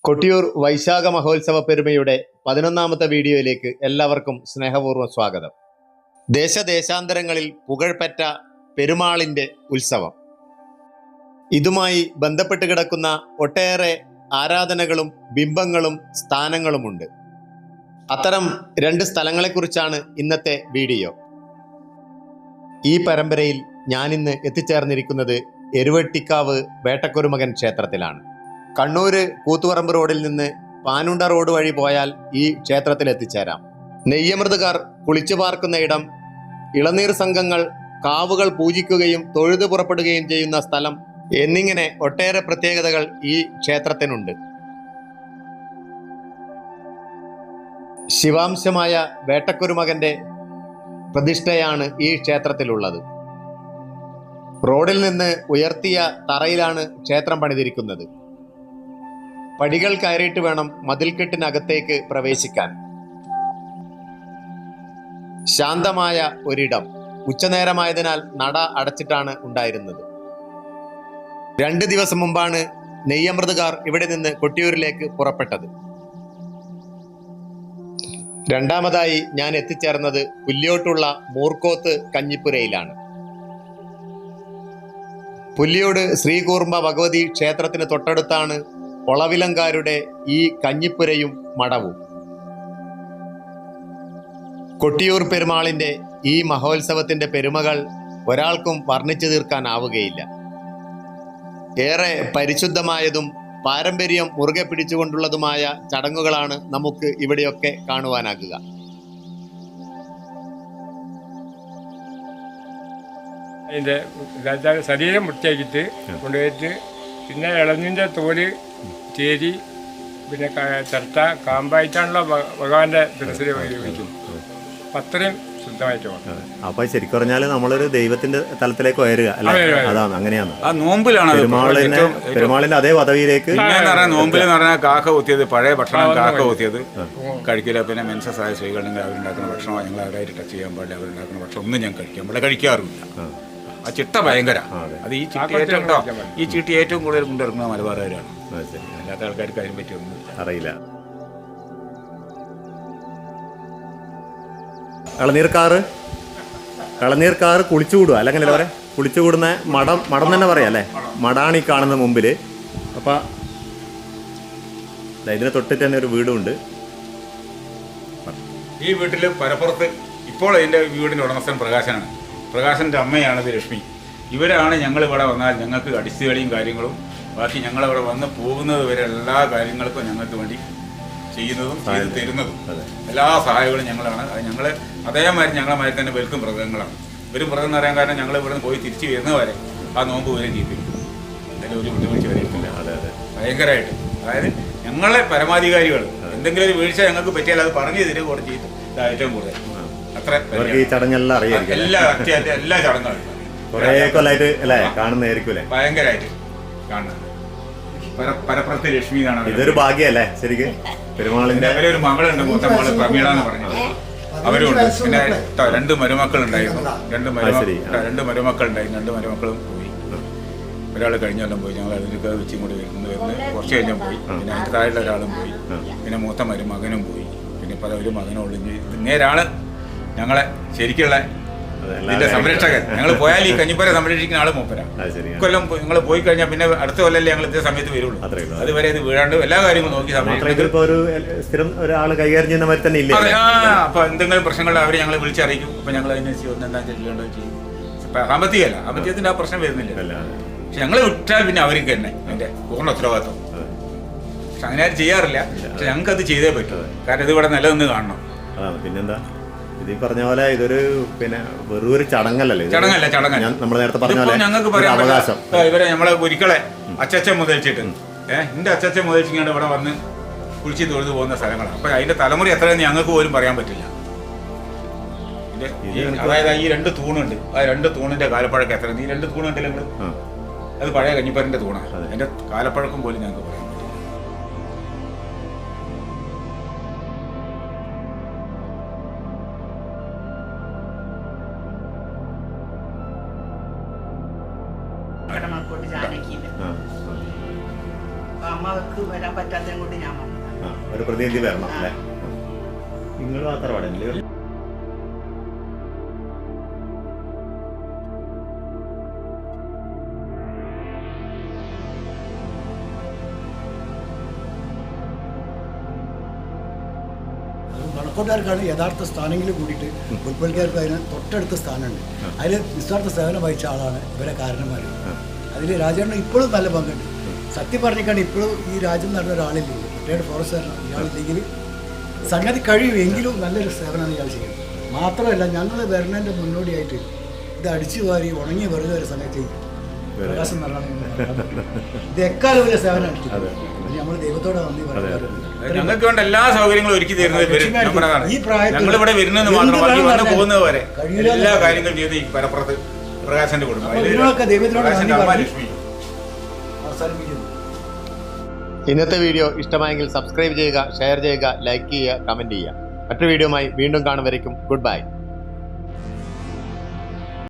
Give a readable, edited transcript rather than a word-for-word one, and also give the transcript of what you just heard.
കൊട്ടിയൂർ വൈശാഖ മഹോത്സവ പെരുമയുടെ 11ാമത്തെ വീഡിയോയിലേക്ക് എല്ലാവർക്കും സ്നേഹപൂർവ്വം സ്വാഗതം. ദേശദേശാന്തരങ്ങളിൽ പുകഴ്പെറ്റ പെരുമാളിൻ്റെ ഉത്സവം. ഇതുമായി ബന്ധപ്പെട്ട് കിടക്കുന്ന ഒട്ടേറെ ആരാധനകളും ബിംബങ്ങളും സ്ഥാനങ്ങളുമുണ്ട്. അത്തരം 2 സ്ഥലങ്ങളെക്കുറിച്ചാണ് ഇന്നത്തെ വീഡിയോ. ഈ പരമ്പരയിൽ ഞാനിന്ന് എത്തിച്ചേർന്നിരിക്കുന്നത് എരുവെട്ടിക്കാവ് വേട്ടക്കൊരുമകൻ ക്ഷേത്രത്തിലാണ്. കണ്ണൂർ കൂത്തുപറമ്പ് റോഡിൽ നിന്ന് പാനുണ്ട റോഡ് വഴി പോയാൽ ഈ ക്ഷേത്രത്തിൽ എത്തിച്ചേരാം. നെയ്യമൃതുകാർ കുളിച്ചു പാർക്കുന്ന ഇടം, ഇളനീർ സംഘങ്ങൾ കാവുകൾ പൂജിക്കുകയും തൊഴുതു പുറപ്പെടുകയും ചെയ്യുന്ന സ്ഥലം എന്നിങ്ങനെ ഒട്ടേറെ പ്രത്യേകതകൾ ഈ ക്ഷേത്രത്തിനുണ്ട്. ശിവാംശമായ വേട്ടക്കൊരുമകന്റെ പ്രതിഷ്ഠയാണ് ഈ ക്ഷേത്രത്തിലുള്ളത്. റോഡിൽ നിന്ന് ഉയർത്തിയ തറയിലാണ് ക്ഷേത്രം പണിതിരിക്കുന്നത്. പടികൾ കയറിയിട്ട് വേണം മതിൽക്കെട്ടിനകത്തേക്ക് പ്രവേശിക്കാൻ. ശാന്തമായ ഒരിടം. ഉച്ചനേരമായതിനാൽ നട അടച്ചിട്ടാണ് ഉണ്ടായിരുന്നത്. 2 ദിവസം മുമ്പാണ് നെയ്യമൃതുകാർ ഇവിടെ നിന്ന് കൊട്ടിയൂരിലേക്ക് പുറപ്പെട്ടത്. രണ്ടാമതായി ഞാൻ എത്തിച്ചേർന്നത് പുല്ല്യോട്ടുള്ള മൂർക്കോത്ത് കഞ്ഞിപ്പുരയിലാണ്. പുല്ല്യോട് ശ്രീകൂർമ്മ ഭഗവതി ക്ഷേത്രത്തിന് തൊട്ടടുത്താണ് ഒളവിലങ്കാരുടെ ഈ കഞ്ഞിപ്പുരയും മഠവും. കൊട്ടിയൂർ പെരുമാളിൻ്റെ ഈ മഹോത്സവത്തിൻ്റെ പെരുമകൾ ഒരാൾക്കും വർണ്ണിച്ചു തീർക്കാനാവുകയില്ല. ഏറെ പരിശുദ്ധമായതും പാരമ്പര്യം മുറുകെ പിടിച്ചുകൊണ്ടുള്ളതുമായ ചടങ്ങുകളാണ് നമുക്ക് ഇവിടെയൊക്കെ കാണുവാനാകുക. അതിൻ്റെ ശരീരം വൃത്തിയാക്കിയിട്ട് കൊണ്ടുപോയിട്ട് പിന്നെ ഇളനീൻ്റെ തോല് ചേരി പിന്നെ ചിരട്ട കാമ്പായിട്ടാണല്ലോ ഭഗവാന്റെ മനസ്സിൽ വയ്ക്കും. അത്രയും ശുദ്ധമായിട്ട് വേണം. അപ്പൊ ശരിക്കും പറഞ്ഞാല് നമ്മളൊരു ദൈവത്തിന്റെ തലത്തിലേക്ക് ഉയരുക അല്ലേ? അതാണ്, അങ്ങനെയാണ്. ആ നോമ്പിലാണ് പെരുമാളിന്റെ അതേ പദവിയിലേക്ക്. നോമ്പിൽ എന്ന് പറഞ്ഞാൽ കാക്ക കുത്തിയത്, പഴയ ഭക്ഷണം കാക്ക കുത്തിയത് കഴിക്കില്ല. പിന്നെ മെൻസസായ സ്ത്രീകളുണ്ടെങ്കിൽ അവരുണ്ടാക്കുന്ന ഭക്ഷണം ഞങ്ങൾ അവരായിട്ട് ടച്ച് ചെയ്യാൻ പാടില്ല. അവരുണ്ടാക്കുന്ന ഭക്ഷണം ഒന്നും ഞാൻ കഴിക്കാൻ പാടില്ല, കഴിക്കാറുമില്ല. ആ ചിട്ട ഭയങ്കര. അത് ഈ ചീട്ടി ഏറ്റവും കൂടുതൽ കൊണ്ടിറങ്ങുന്ന മലബാറുകാരാണ്. അല്ലാത്ത ആൾക്കാർക്ക് അതിനെ പറ്റിയൊന്നും അറിയില്ല. ഇളനീർക്കാറ് കുളിച്ചുകൂടുക അല്ലെങ്കിൽ എന്താ പറയുക, കുളിച്ചുകൂടുന്ന മഠം തന്നെ പറയാം അല്ലേ? മഠാണ് ഈ കാണുന്ന മുമ്പിൽ. അപ്പം ഇതിന് തൊട്ടിട്ട് തന്നെ ഒരു വീടുണ്ട്. ഈ വീട്ടിൽ പരപ്പുറത്ത് ഇപ്പോൾ എൻ്റെ വീടിൻ്റെ ഉടമസ്ഥൻ പ്രകാശനാണ്. പ്രകാശൻ്റെ അമ്മയാണത് ലക്ഷ്മി. ഇവരാണ് ഞങ്ങൾ ഇവിടെ വന്നാൽ ഞങ്ങൾക്ക് അടിച്ചുകളിയും കാര്യങ്ങളും ബാക്കി ഞങ്ങളിവിടെ വന്ന് പോകുന്നത് വരെ എല്ലാ കാര്യങ്ങൾക്കും ഞങ്ങൾക്ക് വേണ്ടി ചെയ്യുന്നതും ചെയ്ത് തരുന്നതും എല്ലാ സഹായങ്ങളും ഞങ്ങളാണ്. അത് ഞങ്ങൾ അതേമാതിരി ഞങ്ങളെമാതിരി തന്നെ വെൽക്കും മൃഗങ്ങളാണ്. ഒരു മൃഗം എന്ന് പറയാൻ കാരണം ഞങ്ങൾ ഇവിടെ പോയി തിരിച്ച് വരുന്നവരെ ആ നോമ്പ് വരെ ജീവിക്കും. അതിൻ്റെ ഒരു വിട്ടുവീഴ്ച വരെയിട്ടില്ല. ഭയങ്കരമായിട്ട്. അതായത് ഞങ്ങളെ പരമാധികാരികൾ എന്തെങ്കിലും ഒരു വീഴ്ച ഞങ്ങൾക്ക് പറ്റിയാൽ അത് പറഞ്ഞു തരിക കുറച്ച് ചെയ്ത് ഏറ്റവും കൂടുതൽ. അത്ര ഈ ചടങ്ങെല്ലാം അറിയാം. എല്ലാ ചടങ്ങുകളും ഭയങ്കരമായിട്ട് കാണുന്നത്. പരപ്പുറത്ത് ലക്ഷ്മി എന്നാണ്. ഇതൊരു ഭാഗ്യല്ലേ ശരിക്കും പെരുമാളിന്റെ. ഒരു മകളുണ്ട്, മൂത്ത മകള് പ്രമീള എന്ന് പറഞ്ഞത്. അവരുണ്ട്. പിന്നെ 2 മരുമക്കളുണ്ടായിരുന്നു. 2 മരുമക്കളും പോയി. ഒരാൾ കഴിഞ്ഞെല്ലാം പോയി. ഞങ്ങൾ അതിലേക്ക് വെച്ചും കൂടി വരുന്നു കുറച്ച് കഴിഞ്ഞാൽ പോയി. പിന്നെ അതിൻ്റെ താഴെ ഒരാളും പോയി. പിന്നെ മൂത്ത മരുമകനും പോയി. പിന്നെ ഇപ്പോൾ ഒരു മകനുള്ളൂ. നേരാള് ഞങ്ങളെ ശരിക്കുള്ള ഇതിന്റെ സംരക്ഷകൻ. ഞങ്ങൾ പോയാൽ ഈ കഞ്ഞിപ്പുര സംരക്ഷിക്കുന്ന ആള് മൂപ്പരാ. കൊല്ലം നിങ്ങൾ പോയി കഴിഞ്ഞാൽ പിന്നെ അടുത്ത കൊല്ലല്ലേ ഞങ്ങൾ ഇതേ സമയത്ത് വരുള്ളൂ. അതുവരെ ഇത് വീഴാണ്ട് എല്ലാ കാര്യങ്ങളും നോക്കി അപ്പൊ എന്തെങ്കിലും പ്രശ്നങ്ങൾ അവരെ ഞങ്ങളെ വിളിച്ചറിയിക്കും. അപ്പൊ ഞങ്ങൾ അതിനനുസരിച്ച് എന്താ ചെയ്യേണ്ടത് ചെയ്യും. സാമ്പത്തികമല്ല, സാമ്പത്തികത്തിന്റെ ആ പ്രശ്നം വരുന്നില്ല. പക്ഷെ ഞങ്ങൾ വിട്ടാൽ പിന്നെ അവർക്ക് തന്നെ അതിന്റെ പൂർണ്ണ ഉത്തരവാദിത്വം. പക്ഷെ അങ്ങനെ ആരും ചെയ്യാറില്ല. പക്ഷെ ഞങ്ങൾക്ക് അത് ചെയ്തേ പറ്റൂ. കാരണം ഇത് ഇവിടെ നിലനിന്ന് കാണണം. പിന്നെന്താ ഇത് പറഞ്ഞ പോലെ ഇതൊരു പിന്നെ വെറൊരു ചടങ്ങല്ലേ? ചടങ്ങല്ല. നമ്മൾ നേരത്തെ പറഞ്ഞ പോലെ ഞങ്ങൾക്ക് പറയാം അവകാശം. ഇവരെ നമ്മളെ ഒരിക്കലെ അച്ചച്ചൻ മുതലിച്ചിട്ട് എന്റെ അച്ചച്ചൻ മുതലിച്ചിങ്ങാണ്ട് ഇവിടെ വന്ന് കുളിച്ച് തൊഴുതു പോകുന്ന സ്ഥലങ്ങളാണ്. അപ്പൊ അതിന്റെ തലമുറ എത്രയെന്ന് ഞങ്ങൾക്ക് പോലും പറയാൻ പറ്റില്ല. അതായത് ഈ 2 തൂണുണ്ട്. ആ 2 തൂണിന്റെ കാലപ്പഴക്കം എത്ര? ഈ 2 തൂണുണ്ടല്ലോ നിങ്ങൾ, അത് പഴയ കഞ്ഞിപ്പരന്റെ തൂണാണ്. അതിന്റെ കാലപ്പഴക്കം പോലും ഞങ്ങൾക്ക് പറയാം. അമ്മക്ക് വരാൻ പറ്റാത്തതും കൊണ്ട് ഞാൻ വന്നു. ഒരു പ്രതിനിധി വരണം അല്ലേ? നിങ്ങളും ആ തറവാടല്ലേ? മണക്കോട്ടുകാർക്കാണ് യഥാർത്ഥ സ്ഥാനങ്ങളിൽ കൂടിയിട്ട് പുൽപ്പള്ളിക്കാർക്ക് അതിന് തൊട്ടടുത്ത സ്ഥാനമുണ്ട്. അതിൽ നിസ്വാർത്ഥ സേവനം വഹിച്ച ആളാണ് ഇവരെ കാരണന്മാർ. അതിൽ രാജേണ്ണ ഇപ്പോഴും നല്ല പങ്കുണ്ട്. സത്യം പറഞ്ഞിക്കാണ്ട് ഇപ്പോഴും ഈ രാജ്യം നടന്ന ഒരാളില്ല, റിട്ടയർഡ് ഫോറസ്റ്റുകാരനാണ്. ഇയാളില്ലെങ്കിൽ സംഗതി കഴിയും, എങ്കിലും നല്ലൊരു സേവനമാണ് ഇയാൾ ചെയ്യുന്നത്. മാത്രമല്ല ഞങ്ങൾ വരുന്നതിൻ്റെ മുന്നോടിയായിട്ട് ഇത് അടിച്ചു വാരി ഉണങ്ങി വെറുതെ ഒരു സമയത്ത് പ്രകാശം നടണം. ഇത് എക്കാലം വലിയ സേവനമാണ്. നമ്മൾ ദൈവത്തോടെ നന്ദി പറയുന്നത്. ഞങ്ങൾക്ക് വേണ്ട എല്ലാ സൗകര്യങ്ങളും ഒരുക്കി തരുന്നത് ഈ പ്രായത്തിൽ ഞങ്ങളിവിടെ വരുന്നത് മാത്രം വന്ന് പോകുന്നത് വരെ എല്ലാ കാര്യങ്ങളും ചെയ്ത് ഈ പരപ്പുറത്ത് പ്രകാശന്റെ കുടുംബം പ്രകാശന്റെ അമ്മ ലക്ഷ്മി. അവസാനിപ്പിക്കുന്നു. ഇന്നത്തെ വീഡിയോ ഇഷ്ടമായെങ്കിൽ സബ്സ്ക്രൈബ് ചെയ്യുക, ഷെയർ ചെയ്യുക, ലൈക്ക് ചെയ്യുക, കമൻറ്റ് ചെയ്യുക. മറ്റൊരു വീഡിയോയുമായി വീണ്ടും കാണും വരയ്ക്കും ഗുഡ് ബൈ.